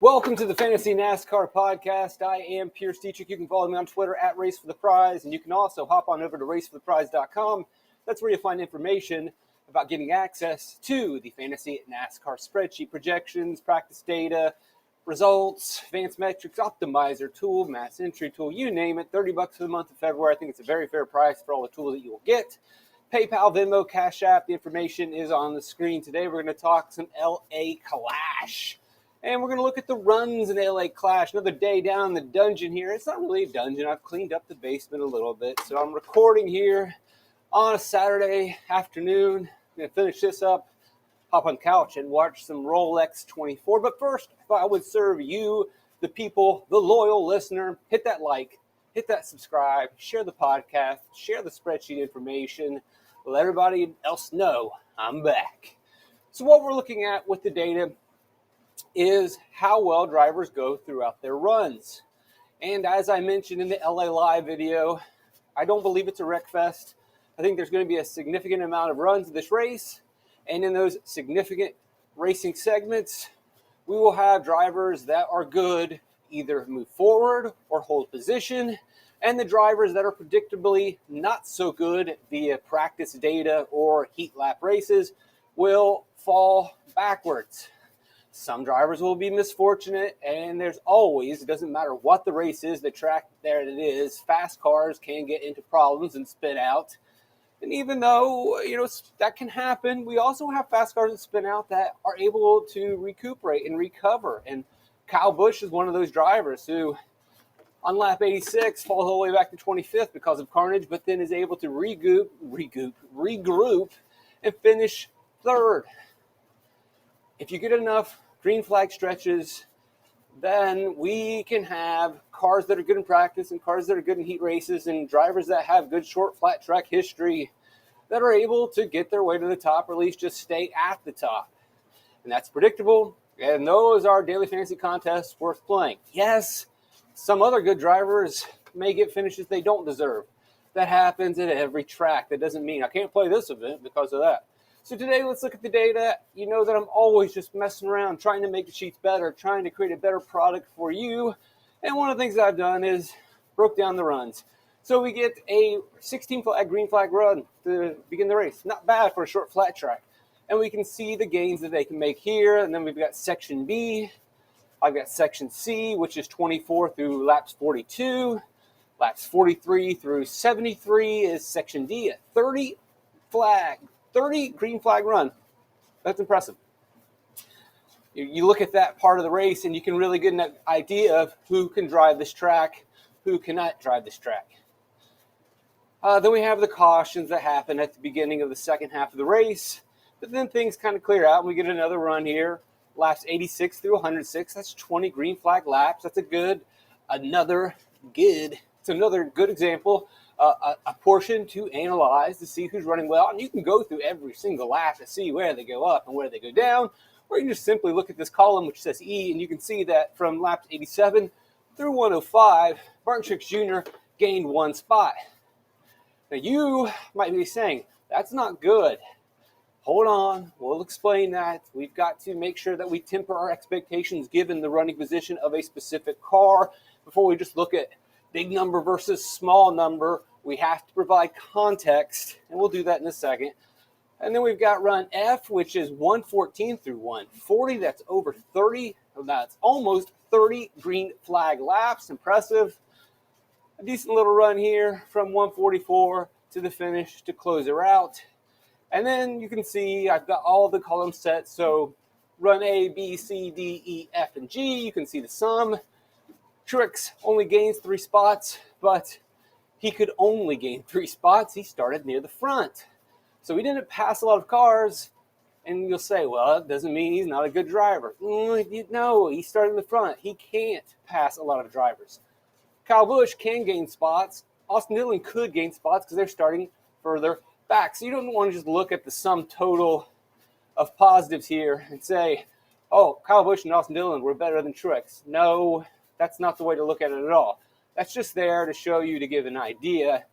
Welcome to the Fantasy NASCAR podcast. I am Pierce Dietrich. You can follow me on Twitter at Race for the Prize, and you can also hop on over to racefortheprize.com. That's where you'll find information about getting access to the Fantasy NASCAR spreadsheet projections, practice data, results, advanced metrics, optimizer tool, mass entry tool, you name it. $30 for the month of February. I think it's a very fair price for all the tools that you will get. PayPal, Venmo, Cash App. The information is on the screen. Today we're going to talk some LA Clash. And we're going to look at the runs in the LA Clash. Another day down in the dungeon here. It's not really a dungeon. I've cleaned up the basement a little bit. So I'm recording here on a Saturday afternoon. I'm going to finish this up, hop on the couch, and watch some Rolex 24. But first, if I would serve you, the people, the loyal listener, hit that like, hit that subscribe, share the podcast, share the spreadsheet information. Let everybody else know I'm back. So what we're looking at with the data is how well drivers go throughout their runs. And as I mentioned in the LA Live video, I don't believe it's a wreck fest. I think there's going to be a significant amount of runs in this race. And in those significant racing segments, we will have drivers that are good either move forward or hold position. And the drivers that are predictably not so good via practice data or heat lap races will fall backwards. Some drivers will be misfortunate, and there's always, it doesn't matter what the race is, the track there it is, fast cars can get into problems and spin out. And even though, that can happen, we also have fast cars that spin out that are able to recuperate and recover. And Kyle Busch is one of those drivers who, on lap 86, falls all the way back to 25th because of carnage, but then is able to regroup, and finish third. If you get enough green flag stretches, then we can have cars that are good in practice and cars that are good in heat races and drivers that have good short flat track history that are able to get their way to the top or at least just stay at the top. And that's predictable. And those are daily fantasy contests worth playing. Yes, some other good drivers may get finishes they don't deserve. That happens at every track. That doesn't mean I can't play this event because of that. So today, let's look at the data. You know that I'm always just messing around, trying to make the sheets better, trying to create a better product for you. And one of the things that I've done is broke down the runs. So we get a 16 flag, green flag run to begin the race. Not bad for a short flat track. And we can see the gains that they can make here. And then we've got section B. I've got section C, which is 24 through laps 42. Laps 43 through 73 is section D at 30 green flag run. That's impressive. You look at that part of the race and you can really get an idea of who can drive this track, who cannot drive this track. Then we have the cautions that happen at the beginning of the second half of the race. But then things kind of clear out and we get another run here. Laps 86 through 106. That's 20 green flag laps. That's another good example. A portion to analyze to see who's running well. And you can go through every single lap to see where they go up and where they go down. Or you can just simply look at this column which says E, and you can see that from laps 87 through 105, Martin Truex Jr. gained one spot. Now you might be saying, that's not good. Hold on, we'll explain that. We've got to make sure that we temper our expectations given the running position of a specific car before we just look at big number versus small number. We have to provide context, and we'll do that in a second. And then we've got run F, which is 114 through 140. That's over 30. That's almost 30 green flag laps. Impressive. A decent little run here from 144 to the finish to close her out. And then you can see I've got all the columns set. So run A, B, C, D, E, F, and G. You can see the sum. Truex only gains 3 spots, but he could only gain 3 spots. He started near the front. So he didn't pass a lot of cars, and you'll say, well, that doesn't mean he's not a good driver. No, he started in the front. He can't pass a lot of drivers. Kyle Busch can gain spots. Austin Dillon could gain spots because they're starting further back. So you don't want to just look at the sum total of positives here and say, oh, Kyle Busch and Austin Dillon were better than Truex. No, that's not the way to look at it at all. That's just there to show you, to give an idea.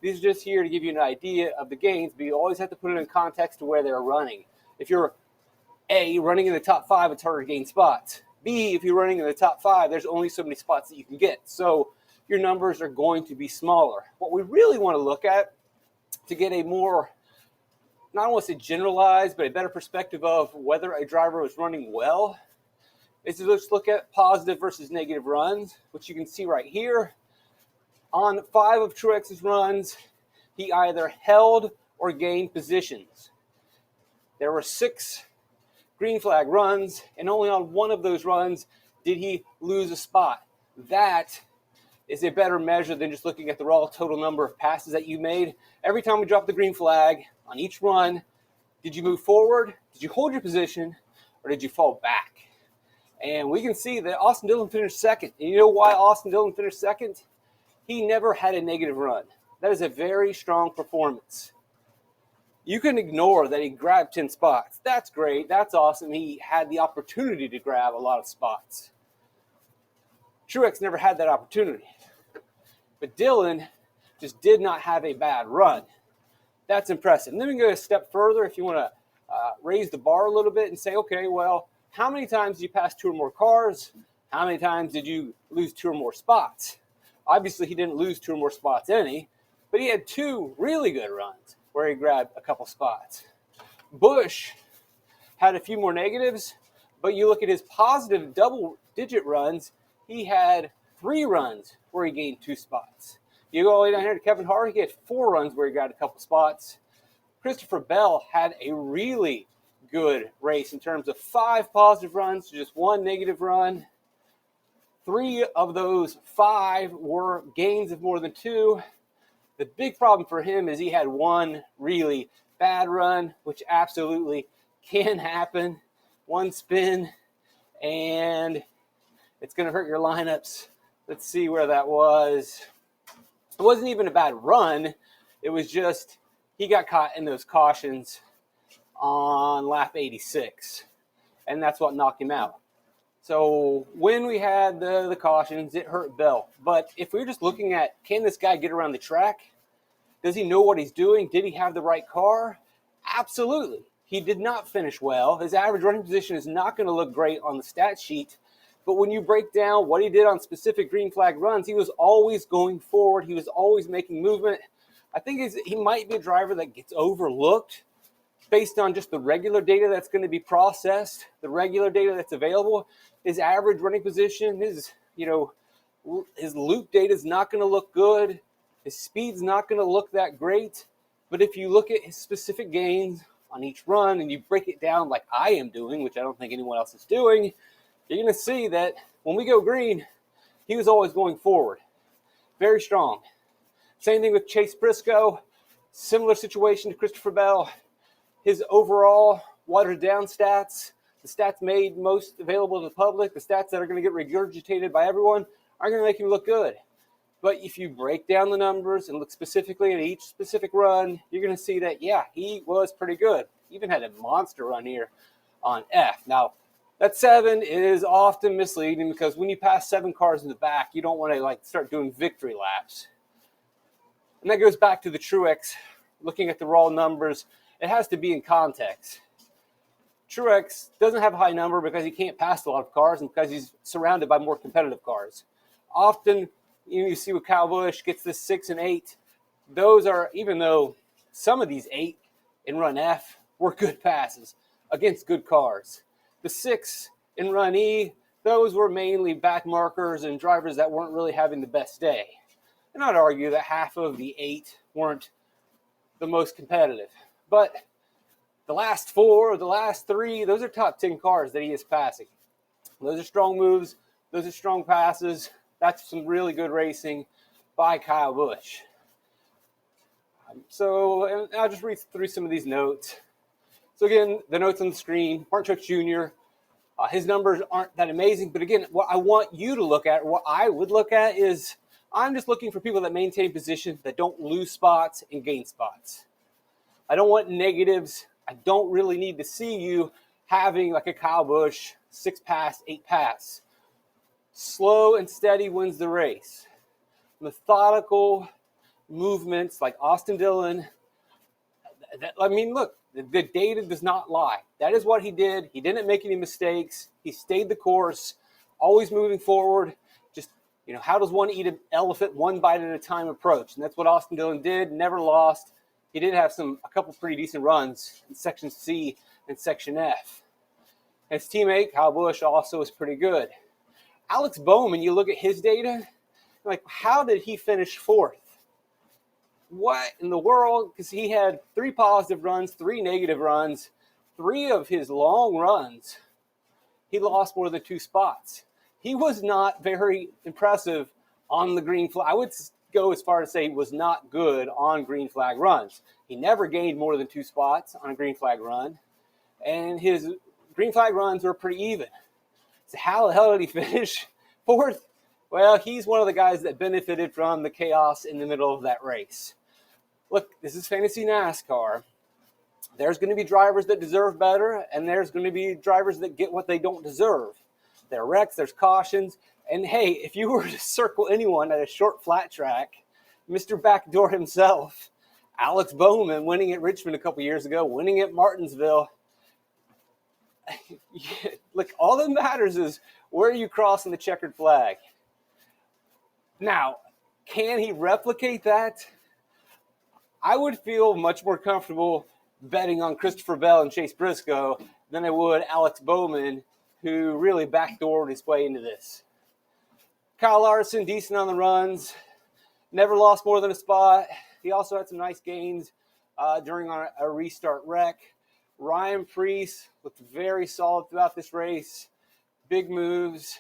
These are just here to give you an idea of the gains, but you always have to put it in context to where they're running. If you're A, running in the top 5, it's harder to gain spots. B, if you're running in the top 5, there's only so many spots that you can get. So your numbers are going to be smaller. What we really want to look at to get a more, not want to say generalized, but a better perspective of whether a driver was running well, is to just look at positive versus negative runs, which you can see right here. On 5 of Truex's runs, he either held or gained positions. There were 6 green flag runs, and only on 1 of those runs did he lose a spot. That is a better measure than just looking at the raw total number of passes that you made. Every time we dropped the green flag on each run, did you move forward, did you hold your position, or did you fall back? And we can see that Austin Dillon finished second. And you know why Austin Dillon finished second? He never had a negative run. That is a very strong performance. You can ignore that he grabbed 10 spots. That's great. That's awesome. He had the opportunity to grab a lot of spots. Truex never had that opportunity. But Dillon just did not have a bad run. That's impressive. And then we can go a step further if you want to raise the bar a little bit and say, okay, well, how many times did you pass 2 or more cars? How many times did you lose 2 or more spots? Obviously, he didn't lose 2 or more spots any, but he had 2 really good runs where he grabbed a couple spots. Busch had a few more negatives, but you look at his positive double-digit runs, he had 3 runs where he gained 2 spots. You go all the way down here to Kevin Harvick, he had 4 runs where he got a couple spots. Christopher Bell had a really good race in terms of 5 positive runs to just 1 negative run. 3 of those 5 were gains of more than 2. The big problem for him is he had 1 really bad run, which absolutely can happen. 1 spin, and it's going to hurt your lineups. Let's see where that was. It wasn't even a bad run. It was just he got caught in those cautions on lap 86, and that's what knocked him out. So when we had the cautions, it hurt Bell. But if we're just looking at, can this guy get around the track? Does he know what he's doing? Did he have the right car? Absolutely. He did not finish well. His average running position is not going to look great on the stat sheet. But when you break down what he did on specific green flag runs, he was always going forward. He was always making movement. I think he might be a driver that gets overlooked based on just the regular data that's going to be processed, the regular data that's available. His average running position, his loop data is not going to look good. His speed's not going to look that great. But if you look at his specific gains on each run and you break it down like I am doing, which I don't think anyone else is doing, you're going to see that when we go green, he was always going forward. Very strong. Same thing with Chase Briscoe. Similar situation to Christopher Bell. His overall watered down stats, the stats made most available to the public, the stats that are going to get regurgitated by everyone, aren't going to make him look good. But if you break down the numbers and look specifically at each specific run, you're going to see that, yeah, he was pretty good. Even had a monster run here on F. Now, that 7 is often misleading because when you pass 7 cars in the back, you don't want to start doing victory laps. And that goes back to the Truex, looking at the raw numbers. It has to be in context. Truex doesn't have a high number because he can't pass a lot of cars and because he's surrounded by more competitive cars. Often, you see with Kyle Busch gets this 6 and 8. Those are, even though some of these 8 in run F were good passes against good cars. The 6 in run E, those were mainly back markers and drivers that weren't really having the best day. And I'd argue that half of the 8 weren't the most competitive. But the last 4, the last 3, those are top 10 cars that he is passing. Those are strong moves. Those are strong passes. That's some really good racing by Kyle Busch. So I'll just read through some of these notes. So again, the notes on the screen, Martin Truex Jr., his numbers aren't that amazing. But again, what I want you to look at, what I would look at is, I'm just looking for people that maintain position, that don't lose spots and gain spots. I don't want negatives. I don't really need to see you having like a Kyle Busch 6 pass, 8 pass. Slow and steady wins the race. Methodical movements like Austin Dillon. Look, The data does not lie. That is what he did. He didn't make any mistakes. He stayed the course, always moving forward. Just, how does one eat an elephant one bite at a time approach? And that's what Austin Dillon did, never lost. He did have a couple pretty decent runs in Section C and Section F. His teammate, Kyle Busch, also was pretty good. Alex Bowman, you look at his data, like, how did he finish fourth? What in the world? Because he had 3 positive runs, 3 negative runs, 3 of his long runs. He lost more than 2 spots. He was not very impressive on the green flag. I would go as far as say he was not good on green flag runs. He never gained more than 2 spots on a green flag run, and his green flag runs were pretty even. So how the hell did he finish fourth? Well, he's one of the guys that benefited from the chaos in the middle of that race. Look, this is fantasy NASCAR. There's going to be drivers that deserve better, and there's going to be drivers that get what they don't deserve. There are wrecks, there's cautions, and hey, if you were to circle anyone at a short flat track, Mr. Backdoor himself, Alex Bowman, winning at Richmond a couple years ago, winning at Martinsville. Look, all that matters is where you cross in the checkered flag. Now, can he replicate that? I would feel much more comfortable betting on Christopher Bell and Chase Briscoe than I would Alex Bowman, who really backdoored his way into this. Kyle Larson, decent on the runs, never lost more than a spot. He also had some nice gains during a restart wreck. Ryan Preece looked very solid throughout this race. Big moves.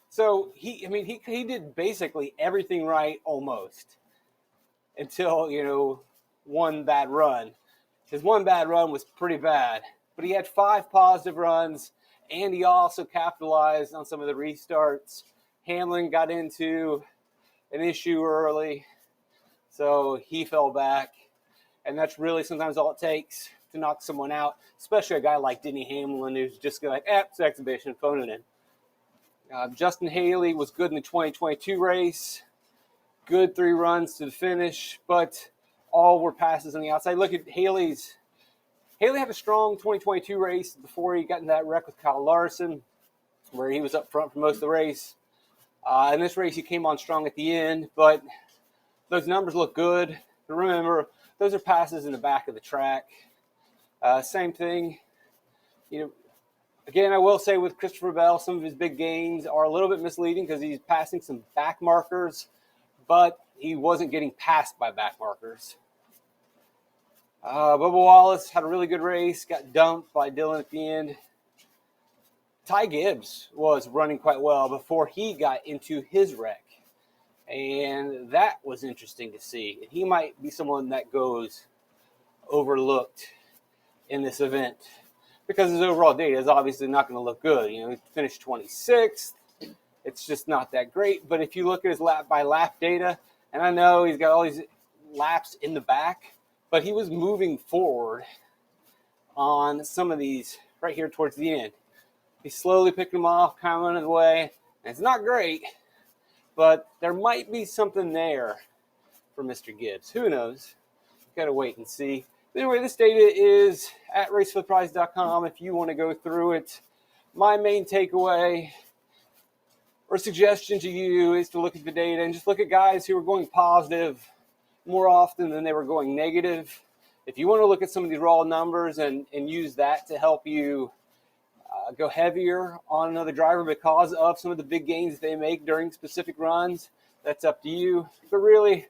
So he did basically everything right almost until, one bad run. His one bad run was pretty bad, but he had 5 positive runs, and he also capitalized on some of the restarts. Hamlin got into an issue early, so he fell back, and that's really sometimes all it takes to knock someone out, especially a guy like Denny Hamlin who's just like, it's exhibition, phone it in. Justin Haley was good in the 2022 race. Good 3 runs to the finish, but all were passes on the outside. Look at Haley had a strong 2022 race before he got in that wreck with Kyle Larson, where he was up front for most of the race. In this race, he came on strong at the end, but those numbers look good. But remember, those are passes in the back of the track. Same thing, Again, I will say with Christopher Bell, some of his big gains are a little bit misleading because he's passing some back markers, but he wasn't getting passed by back markers. Bubba Wallace had a really good race, got dumped by Dillon at the end. Ty Gibbs was running quite well before he got into his wreck, and that was interesting to see. And he might be someone that goes overlooked in this event, because his overall data is obviously not going to look good. He finished 26th. It's just not that great. But if you look at his lap-by-lap data, and I know he's got all these laps in the back, but he was moving forward on some of these right here towards the end. He's slowly picking them off, kind of on his way. And it's not great, but there might be something there for Mr. Gibbs. Who knows? Got to wait and see. Anyway, this data is at racefortheprize.com if you want to go through it. My main takeaway or suggestion to you is to look at the data and just look at guys who are going positive more often than they were going negative. If you want to look at some of these raw numbers and use that to help you go heavier on another driver because of some of the big gains they make during specific runs, that's up to you. But really,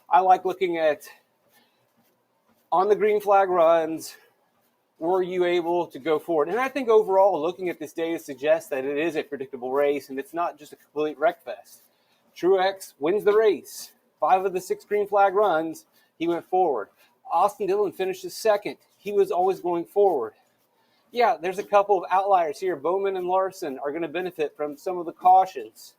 I like looking at on the green flag runs, were you able to go forward? And I think overall, looking at this data suggests that it is a predictable race and it's not just a complete wreck fest. Truex wins the race. 5 of the 6 green flag runs, he went forward. Austin Dillon finishes second. He was always going forward. Yeah, there's a couple of outliers here. Bowman and Larson are going to benefit from some of the cautions.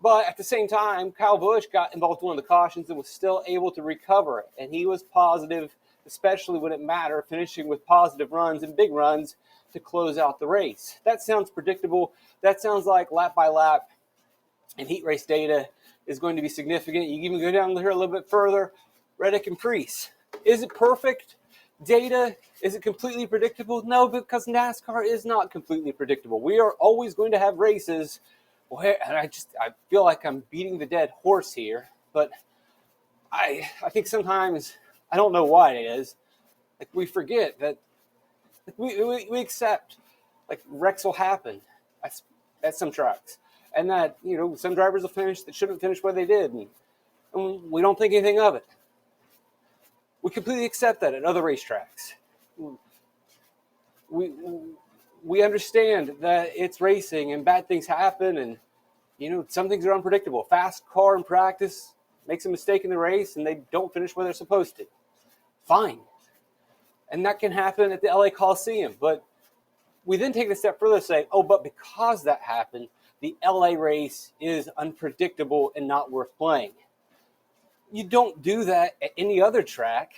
But at the same time, Kyle Busch got involved in one of the cautions and was still able to recover. And he was positive, especially when it mattered, finishing with positive runs and big runs to close out the race. That sounds predictable. That sounds like lap by lap and heat race data is going to be significant. You can even go down here a little bit further. Reddick and Preece. Is it perfect data? Is it completely predictable? No, because NASCAR is not completely predictable. We are always going to have races where, and I feel like I'm beating the dead horse here, but I think sometimes, I don't know why it is, like we forget that we accept like wrecks will happen at some tracks, and that some drivers will finish that shouldn't finish where they did, and we don't think anything of it. We completely accept that at other racetracks. We understand that it's racing and bad things happen, and some things are unpredictable. Fast car in practice makes a mistake in the race and they don't finish where they're supposed to. Fine. And that can happen at the LA Coliseum. But we then take it a step further and say, oh, but because that happened, the LA race is unpredictable and not worth playing. You don't do that at any other track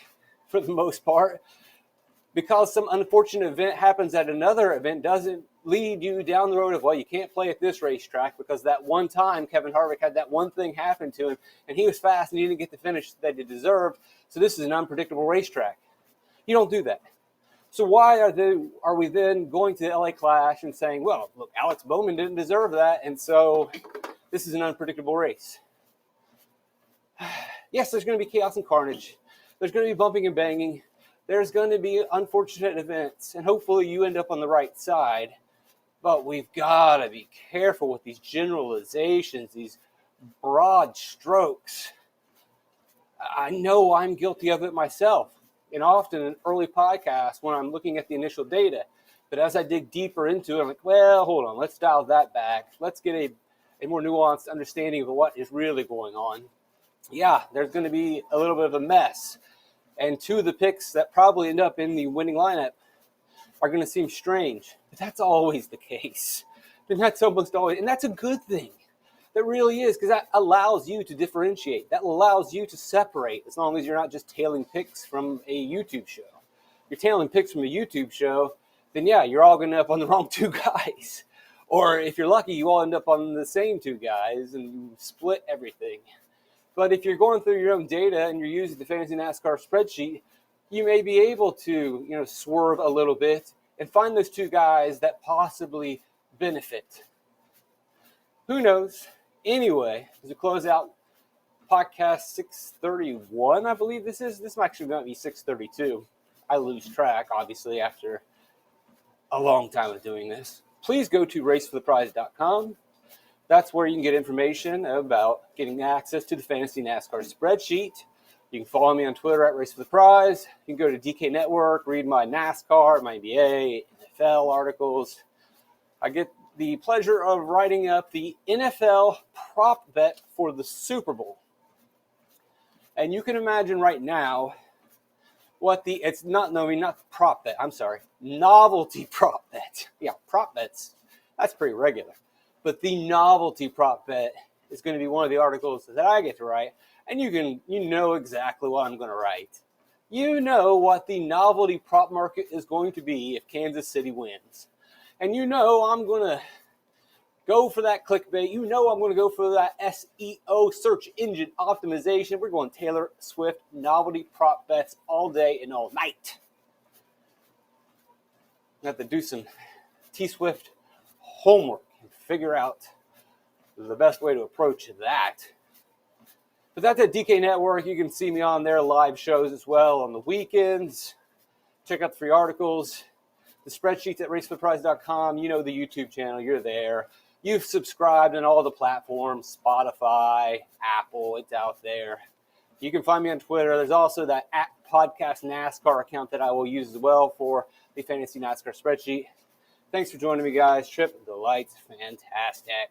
for the most part. Because some unfortunate event happens at another event doesn't lead you down the road of, well, you can't play at this racetrack because that one time Kevin Harvick had that one thing happen to him and he was fast and he didn't get the finish that he deserved. So this is an unpredictable racetrack. You don't do that. So why are we then going to the LA Clash and saying, well, look, Alex Bowman didn't deserve that, and so this is an unpredictable race? Yes, there's going to be chaos and carnage. There's going to be bumping and banging. There's going to be unfortunate events, and hopefully you end up on the right side. But we've got to be careful with these generalizations, these broad strokes. I know I'm guilty of it myself, and often in early podcasts when I'm looking at the initial data. But as I dig deeper into it, I'm like, well, hold on, let's dial that back. Let's get a more nuanced understanding of what is really going on. Yeah, there's going to be a little bit of a mess. And two of the picks that probably end up in the winning lineup are going to seem strange. But that's always the case. And that's almost always, and that's a good thing. That really is, because that allows you to differentiate. That allows you to separate, as long as you're not just tailing picks from a YouTube show. If you're tailing picks from a YouTube show, then yeah, you're all going to end up on the wrong two guys. Or if you're lucky, you all end up on the same two guys and you split everything. But if you're going through your own data and you're using the Fantasy NASCAR spreadsheet, you may be able to, swerve a little bit and find those two guys that possibly benefit. Who knows? Anyway, as we close out podcast 631, I believe this is. This actually might be 632. I lose track, obviously, after a long time of doing this. Please go to racefortheprize.com. That's where you can get information about getting access to the Fantasy NASCAR spreadsheet. You can follow me on Twitter at Race for the Prize. You can go to DK Network, read my NASCAR, my NBA, NFL articles. I get the pleasure of writing up the NFL prop bet for the Super Bowl. And you can imagine right now what not prop bet, I'm sorry, novelty prop bet. Yeah, prop bets, that's pretty regular. But the novelty prop bet is going to be one of the articles that I get to write. And you know exactly what I'm going to write. You know what the novelty prop market is going to be if Kansas City wins. And I'm going to go for that clickbait. I'm going to go for that SEO, search engine optimization. We're going Taylor Swift novelty prop bets all day and all night. I have to do some T-Swift homework and figure out the best way to approach that. But that's at DK Network. You can see me on their live shows as well on the weekends. Check out the free articles. The spreadsheets at racefortheprize.com. You know the YouTube channel. You're there. You've subscribed on all the platforms, Spotify, Apple. It's out there. You can find me on Twitter. There's also that @Podcast NASCAR account that I will use as well for the Fantasy NASCAR spreadsheet. Thanks for joining me, guys. Trip the lights. Fantastic.